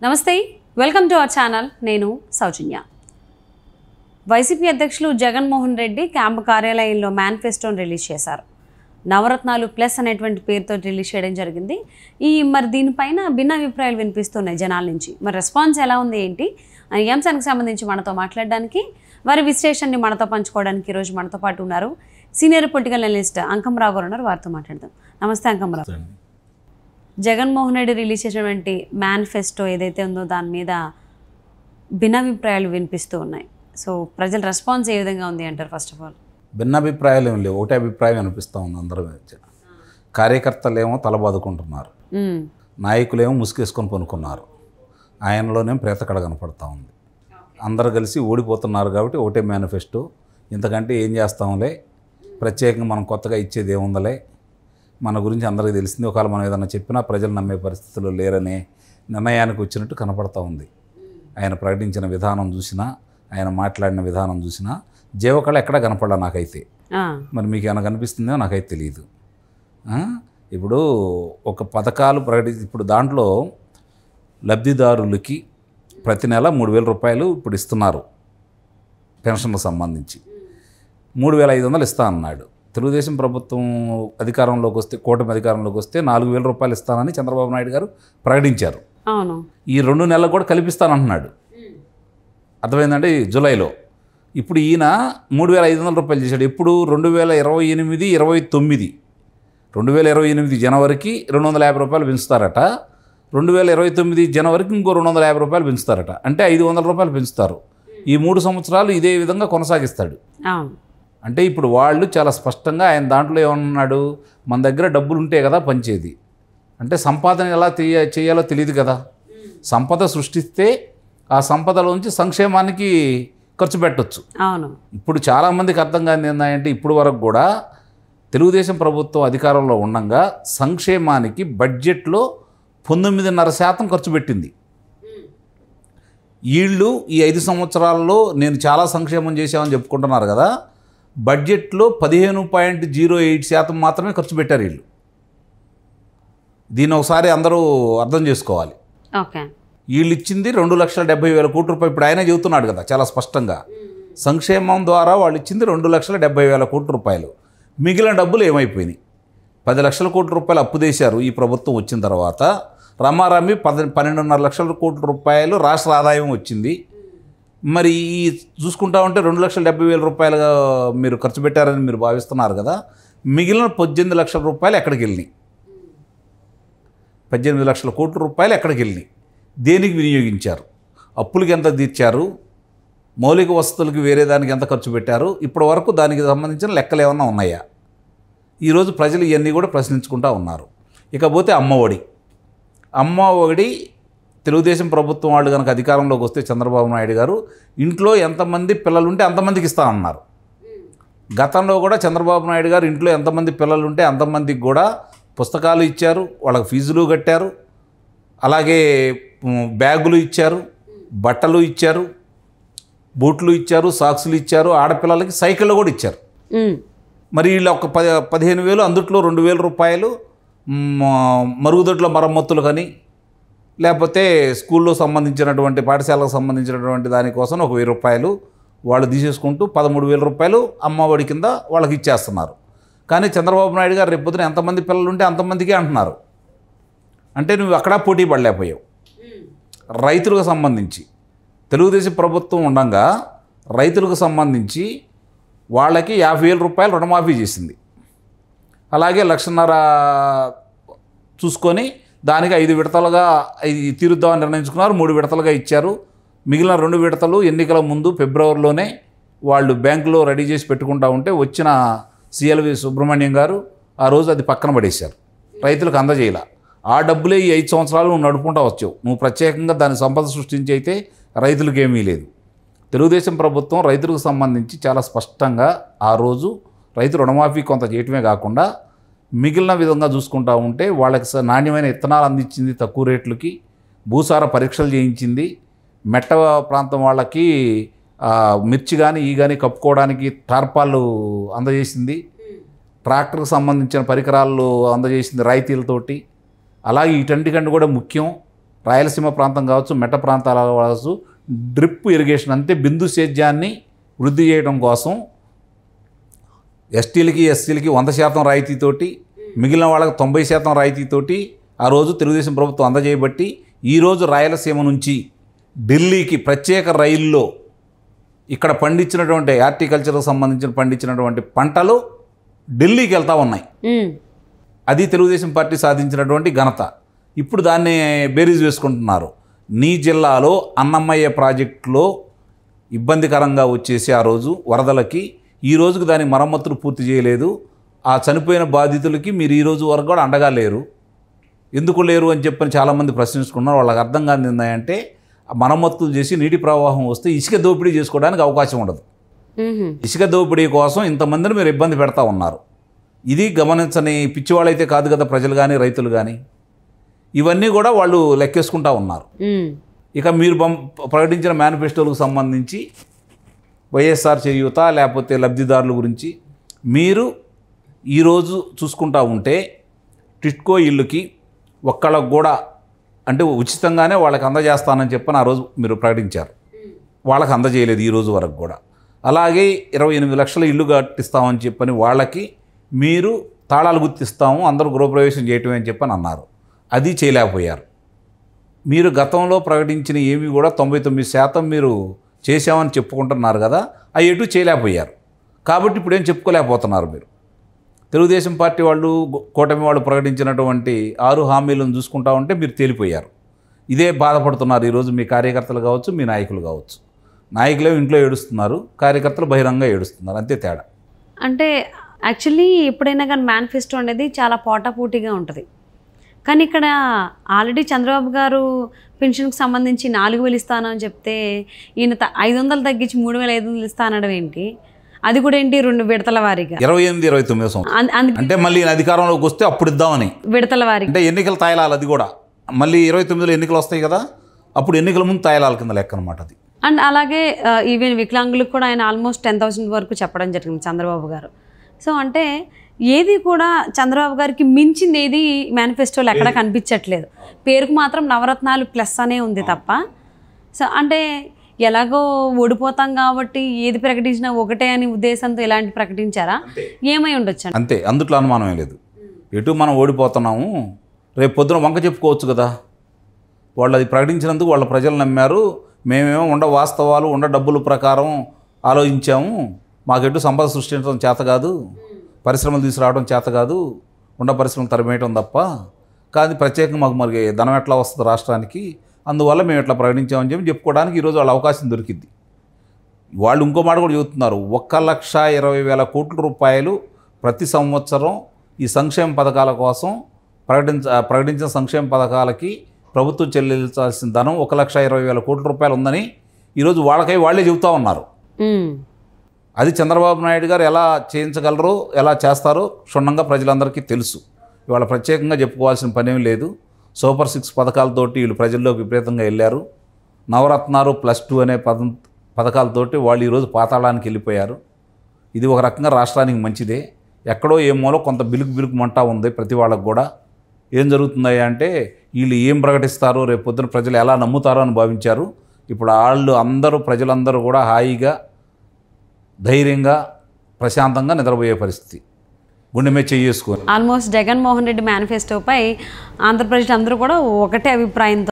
నమస్తే, welcome to our channel. నేను సౌజన్య. YCP అధ్యక్షులు జగన్మోహన్ రెడ్డి క్యాంపు కార్యాలయంలో మేనిఫెస్టోని రిలీజ్ చేశారు. నవరత్నాలు ప్లస్ అనేటువంటి పేరుతో రిలీజ్ చేయడం జరిగింది. మరి దీనిపైన భిన్నాభిప్రాయాలు వినిపిస్తున్నాయి జనాల నుంచి. మరి రెస్పాన్స్ ఎలా ఉంది ఏంటి ఈ అంశానికి సంబంధించి మనతో మాట్లాడడానికి, వారి విశ్లేషణని మనతో పంచుకోవడానికి ఈరోజు మనతో పాటు ఉన్నారు సీనియర్ పొలిటికల్ అనలిస్ట్ అంకమరావు గారు ఉన్నారు. వారితో మాట్లాడదాం. నమస్తే అంకమరావు. జగన్మోహన్ రెడ్డి రిలీజ్ చేసినటువంటి మేనిఫెస్టో ఏదైతే ఉందో దాని మీద భిన్నాభిప్రాయాలు వినిపిస్తూ ఉన్నాయి. సో ప్రజల రెస్పాన్స్ ఏ విధంగా ఉంది అంటారు? ఫస్ట్ ఆఫ్ ఆల్ భిన్నాభిప్రాయాలు ఏమి లేవు, ఒకటే అభిప్రాయం అనిపిస్తూ ఉంది అందరి మధ్య. కార్యకర్తలేమో తలబాదుకుంటున్నారు, నాయకులేమో ముసుగేసుకొని పనుకున్నారు, ఆయనలోనేమో ప్రేతకడ కనపడతా ఉంది. అందరు కలిసి ఓడిపోతున్నారు కాబట్టి ఒకటే మేనిఫెస్టో, ఇంతకంటే ఏం చేస్తాంలే, ప్రత్యేకంగా మనం కొత్తగా ఇచ్చేది ఏముందలే, మన గురించి అందరికీ తెలిసింది, ఒకవేళ మనం ఏదన్నా చెప్పినా ప్రజలు నమ్మే పరిస్థితుల్లో లేరనే నిర్ణయానికి వచ్చినట్టు కనపడతా ఉంది. ఆయన ప్రకటించిన విధానం చూసినా, ఆయన మాట్లాడిన విధానం చూసినా జీవకళ ఎక్కడా కనపడలా నాకైతే. మరి మీకు ఏమైనా కనిపిస్తుందో నాకైతే తెలియదు. ఇప్పుడు ఒక పథకాలు ఇప్పుడు దాంట్లో లబ్ధిదారులకి ప్రతి నెల 3,000 రూపాయలు ఇప్పుడు ఇస్తున్నారు. పెన్షన్లకు సంబంధించి 3,500 ఇస్తా అన్నాడు. తెలుగుదేశం ప్రభుత్వం అధికారంలోకి వస్తే, కూటమి అధికారంలోకి వస్తే 4,000 రూపాయలు ఇస్తానని చంద్రబాబు నాయుడు గారు ప్రకటించారు. ఈ 2 నెలలకు కూడా కల్పిస్తానంటున్నాడు. అర్థమైందండి? జూలైలో. ఇప్పుడు ఈయన 3,500 రూపాయలు చేశాడు. ఎప్పుడు? 2028, 29. 2028 జనవరికి 250 రూపాయలు పెంచుతారట. 2029 జనవరికి ఇంకో 250 రూపాయలు పెంచుతారట. అంటే 500 రూపాయలు పెంచుతారు. ఈ 3 సంవత్సరాలు ఇదే విధంగా కొనసాగిస్తాడు. అంటే ఇప్పుడు వాళ్ళు చాలా స్పష్టంగా ఆయన దాంట్లో ఏమన్నాడు, మన దగ్గర డబ్బులు ఉంటే కదా పంచేది. అంటే సంపాదన ఎలా చేయాలో తెలియదు కదా. సంపద సృష్టిస్తే ఆ సంపదలోంచి సంక్షేమానికి ఖర్చు పెట్టవచ్చు. ఇప్పుడు చాలామందికి అర్థం కాని ఏంటంటే, ఇప్పుడు వరకు కూడా తెలుగుదేశం ప్రభుత్వం అధికారంలో ఉండగా సంక్షేమానికి బడ్జెట్లో 9.5% ఖర్చు పెట్టింది. వీళ్ళు ఈ 5 సంవత్సరాల్లో నేను చాలా సంక్షేమం చేశామని చెప్పుకుంటున్నారు కదా, బడ్జెట్లో 15.08% మాత్రమే ఖర్చు పెట్టారు వీళ్ళు. దీన్ని ఒకసారి అందరూ అర్థం చేసుకోవాలి. వీళ్ళు ఇచ్చింది 2,70,000 కోట్ల రూపాయలు. ఇప్పుడు ఆయనే చెబుతున్నాడు కదా చాలా స్పష్టంగా, సంక్షేమం ద్వారా వాళ్ళు ఇచ్చింది 2,70,000 కోట్ల రూపాయలు. మిగిలిన డబ్బులు ఏమైపోయినాయి? 10 లక్షల కోట్ల రూపాయలు అప్పు చేశారు ఈ ప్రభుత్వం వచ్చిన తర్వాత. రమారమి 12.5 లక్షల కోట్ల రూపాయలు రాష్ట్ర ఆదాయం వచ్చింది. మరి ఈ చూసుకుంటా ఉంటే 2,70,000 రూపాయలు మీరు ఖర్చు పెట్టారని మీరు భావిస్తున్నారు కదా, మిగిలిన 18 లక్షల రూపాయలు ఎక్కడికి వెళ్ళినాయి? 18 లక్షల కోట్ల రూపాయలు ఎక్కడికి వెళ్ళినాయి? దేనికి వినియోగించారు? అప్పులకి ఎంత తీర్చారు? మౌలిక వసతులకి వేరే దానికి ఎంత ఖర్చు పెట్టారు? ఇప్పటి వరకు దానికి సంబంధించిన లెక్కలు ఏమన్నా ఉన్నాయా? ఈరోజు ప్రజలు ఇవన్నీ కూడా ప్రశ్నించుకుంటూ ఉన్నారు. ఇకపోతే అమ్మఒడి తెలుగుదేశం ప్రభుత్వం వాళ్ళు కనుక అధికారంలోకి వస్తే చంద్రబాబు నాయుడు గారు ఇంట్లో ఎంతమంది పిల్లలు ఉంటే అంతమందికి ఇస్తామన్నారు. గతంలో కూడా చంద్రబాబు నాయుడు గారు ఇంట్లో ఎంతమంది పిల్లలు ఉంటే అంతమందికి కూడా పుస్తకాలు ఇచ్చారు, వాళ్ళకి ఫీజులు కట్టారు, అలాగే బ్యాగులు ఇచ్చారు, బట్టలు ఇచ్చారు, బూట్లు ఇచ్చారు, సాక్సులు ఇచ్చారు, ఆడపిల్లలకి సైకిళ్ళు కూడా ఇచ్చారు. మరి వీళ్ళు ఒక 15,000, అందుట్లో 2,000 రూపాయలు మరుగుదొడ్ల మరమ్మతులు కానీ, లేకపోతే స్కూల్లో సంబంధించినటువంటి పాఠశాలకు సంబంధించినటువంటి దానికోసం ఒక 1,000 రూపాయలు వాళ్ళు తీసేసుకుంటూ 13,000 రూపాయలు అమ్మఒడి కింద వాళ్ళకి ఇచ్చేస్తున్నారు. కానీ చంద్రబాబు నాయుడు గారు రేపొద్దున ఎంతమంది పిల్లలు ఉంటే అంతమందికే అంటున్నారు. అంటే నువ్వు అక్కడ పోటీ పడలేకపోయావు. రైతులకు సంబంధించి తెలుగుదేశం ప్రభుత్వం ఉండగా రైతులకు సంబంధించి వాళ్ళకి 50,000 రూపాయలు రుణమాఫీ చేసింది. అలాగే 1,50,000 చూసుకొని దానికి 5 విడతలుగా తీరుద్దామని నిర్ణయించుకున్నారు. 3 విడతలుగా ఇచ్చారు. మిగిలిన 2 విడతలు ఎన్నికల ముందు ఫిబ్రవరిలోనే వాళ్ళు బ్యాంకులో రెడీ చేసి పెట్టుకుంటా ఉంటే వచ్చిన సిఎల్వి సుబ్రహ్మణ్యం గారు ఆ రోజు అది పక్కన పడేశారు, రైతులకు అందజేయాల. ఆ డబ్బులే ఈ 5 సంవత్సరాలు నువ్వు నడుపుకుంటా వచ్చావు. నువ్వు ప్రత్యేకంగా దాని సంపద సృష్టించి అయితే రైతులకు ఏమీ లేదు. తెలుగుదేశం ప్రభుత్వం రైతులకు సంబంధించి చాలా స్పష్టంగా ఆ రోజు రైతు రుణమాఫీ కొంత చేయటమే కాకుండా మిగిలిన విధంగా చూసుకుంటా ఉంటే వాళ్ళకి నాణ్యమైన విత్తనాలు అందించింది తక్కువ రేట్లకి, భూసార పరీక్షలు చేయించింది, మెట్ట ప్రాంతం వాళ్ళకి మిర్చి కానీ ఈ కానీ కప్పుకోవడానికి టార్పాలు అందజేసింది, ట్రాక్టర్కి సంబంధించిన పరికరాలు అందజేసింది రాయితీలతోటి. అలాగే వీటన్నిటికంటే కూడా ముఖ్యం రాయలసీమ ప్రాంతం కావచ్చు, మెట్ట ప్రాంతాల కావచ్చు, డ్రిప్ ఇరిగేషన్ అంటే బిందు సేద్యాన్ని వృద్ధి చేయడం కోసం ఎస్టీలకి, ఎస్సీలకి 100% రాయితీతోటి, మిగిలిన వాళ్ళకి 90% రాయితీతోటి ఆ రోజు తెలుగుదేశం ప్రభుత్వం అందజేయబట్టి ఈరోజు రాయలసీమ నుంచి ఢిల్లీకి ప్రత్యేక రైల్లో ఇక్కడ పండించినటువంటి హార్టికల్చర్కి సంబంధించిన పండించినటువంటి పంటలు ఢిల్లీకి వెళ్తూ ఉన్నాయి. అది తెలుగుదేశం పార్టీ సాధించినటువంటి ఘనత. ఇప్పుడు దాన్ని బేరీజ్ వేసుకుంటున్నారు. నీ జిల్లాలో అన్నమయ్య ప్రాజెక్టులో ఇబ్బందికరంగా వచ్చేసి ఆ రోజు వరదలకి ఈ రోజుకి దాని మరమ్మతులు పూర్తి చేయలేదు. ఆ చనిపోయిన బాధితులకి మీరు ఈ రోజు వరకు కూడా అండగా లేరు. ఎందుకు లేరు అని చెప్పని చాలామంది ప్రశ్నించుకున్నారు. వాళ్ళకి అర్థం కాని ఏంటంటే మరమ్మతులు చేసి నీటి ప్రవాహం వస్తే ఇసుక దోపిడీ చేసుకోవడానికి అవకాశం ఉండదు. ఇసుక దోపిడీ కోసం ఇంతమందిని మీరు ఇబ్బంది పెడతా ఉన్నారు. ఇది గమనించని పిచ్చివాళ్ళైతే కాదు కదా ప్రజలు కానీ, రైతులు కానీ. ఇవన్నీ కూడా వాళ్ళు లెక్కేసుకుంటా ఉన్నారు. ఇక మీరు ప్రకటించిన మేనిఫెస్టోలకు సంబంధించి వైఎస్ఆర్ చేయూత లేకపోతే లబ్ధిదారుల గురించి మీరు ఈరోజు చూసుకుంటా ఉంటే టిట్కో ఇల్లుకి ఒక్కళ్ళకు కూడా అంటే ఉచితంగానే వాళ్ళకి అందజేస్తానని చెప్పని ఆ రోజు మీరు ప్రకటించారు. వాళ్ళకి అందజేయలేదు ఈ రోజు వరకు కూడా. అలాగే 28 లక్షల ఇల్లు కట్టిస్తామని చెప్పని వాళ్ళకి మీరు తాళాలు గుర్తిస్తాము, అందరూ గృహప్రవేశం చేయటమే అని చెప్పని అన్నారు. అది చేయలేకపోయారు. మీరు గతంలో ప్రకటించిన ఏమి కూడా 99% మీరు చేశామని చెప్పుకుంటున్నారు కదా, అవి ఎటు చేయలేకపోయారు. కాబట్టి ఇప్పుడు ఏం చెప్పుకోలేకపోతున్నారు మీరు. తెలుగుదేశం పార్టీ వాళ్ళు, కూటమి వాళ్ళు ప్రకటించినటువంటి 6 హామీలను చూసుకుంటా ఉంటే మీరు తేలిపోయారు. ఇదే బాధపడుతున్నారు ఈరోజు మీ కార్యకర్తలు కావచ్చు, మీ నాయకులు కావచ్చు. నాయకులే ఇంట్లో ఏడుస్తున్నారు, కార్యకర్తలు బహిరంగ ఏడుస్తున్నారు, అంతే తేడా. అంటే యాక్చువల్లీ ఎప్పుడైనా కానీ మేనిఫెస్టో అనేది చాలా పోటాపోటీగా ఉంటుంది. కానీ ఇక్కడ ఆల్రెడీ చంద్రబాబు గారు పెన్షన్కి సంబంధించి 4,000 ఇస్తానని చెప్తే ఈయన 500 తగ్గించి 3,500 ఇస్తానడం ఏంటి? అది కూడా ఏంటి 2 విడతల వారీగా 28-29 సంవత్సరం అంటే మళ్ళీ అధికారంలోకి వస్తే అప్పుడు ఇద్దామని విడతల వారీగా అంటే ఎన్నికలు తాయలాలి. అది కూడా మళ్ళీ 29లో ఎన్నికలు వస్తాయి కదా, అప్పుడు ఎన్నికల ముందు తాయలాల కింద లెక్క అనమాట అది. అండ్ అలాగే ఈవెన్ వికలాంగులకు కూడా ఆయన ఆల్మోస్ట్ 10,000 వరకు చెప్పడం జరిగింది చంద్రబాబు గారు. సో అంటే ఏది కూడా చంద్రబాబు గారికి మించింది ఏది మేనిఫెస్టోలో ఎక్కడా కనిపించట్లేదు. పేరుకు మాత్రం నవరత్నాలు ప్లస్ అనే ఉంది తప్ప. సో అంటే ఎలాగో ఓడిపోతాం కాబట్టి ఏది ప్రకటించినా ఒకటే అని ఉద్దేశంతో ఇలాంటి ప్రకటించారా? ఏమై ఉండొచ్చు అంతే, అందుట్లో అనుమానమే లేదు. ఎటు మనం ఓడిపోతున్నాము, రేపు పొద్దున వంక చెప్పుకోవచ్చు కదా. వాళ్ళు అది ప్రకటించినందుకు వాళ్ళ ప్రజలు నమ్మారు, మేమేమో ఉండ వాస్తవాలు ఉండ డబ్బుల ప్రకారం ఆలోచించాము, మాకెటు సంపద సృష్టించడం చేత కాదు, పరిశ్రమలు తీసుకురావడం చేత కాదు, ఉండ పరిశ్రమలు తరిమేయటం తప్ప, కానీ ప్రత్యేకంగా మాకు మరి ధనం ఎట్లా వస్తుంది రాష్ట్రానికి, అందువల్ల మేము ఎట్లా ప్రకటించామని చెప్పి చెప్పుకోవడానికి ఈరోజు వాళ్ళ అవకాశం దొరికింది. వాళ్ళు ఇంకో మాట కూడా చెబుతున్నారు, 1,20,000 కోట్ల రూపాయలు ప్రతి సంవత్సరం ఈ సంక్షేమ పథకాల కోసం ప్రకటించిన సంక్షేమ పథకాలకి ప్రభుత్వం చెల్లించాల్సిన ధనం 1,20,000 కోట్ల రూపాయలు ఉందని ఈరోజు వాళ్ళే చెబుతూ ఉన్నారు. అది చంద్రబాబు నాయుడు గారు ఎలా చేయించగలరో, ఎలా చేస్తారో క్షుణ్ణంగా ప్రజలందరికీ తెలుసు. ఇవాళ ప్రత్యేకంగా చెప్పుకోవాల్సిన పనేం లేదు. సూపర్ 6 పథకాలతోటి వీళ్ళు ప్రజల్లోకి విపరీతంగా వెళ్ళారు. నవరత్నాలు +2 అనే పథకాలతోటి వాళ్ళు ఈరోజు పాతాళానికి వెళ్ళిపోయారు. ఇది ఒక రకంగా రాష్ట్రానికి మంచిదే. ఎక్కడో ఏమోలో కొంత బిలుకు మంటా ఉంది ప్రతి వాళ్ళకు కూడా. ఏం జరుగుతున్నాయి అంటే వీళ్ళు ఏం ప్రకటిస్తారో రేపు పొద్దున ప్రజలు ఎలా నమ్ముతారో అని భావించారు. ఇప్పుడు ప్రజలందరూ కూడా హాయిగా, ధైర్యంగా, ప్రశాంతంగా నిద్రపోయే పరిస్థితి, గుండె మీద చేసుకొని. ఆల్మోస్ట్ జగన్మోహన్ రెడ్డి మేనిఫెస్టోపై ఆంధ్రప్రదేశ్ అందరూ కూడా ఒకటే అభిప్రాయంతో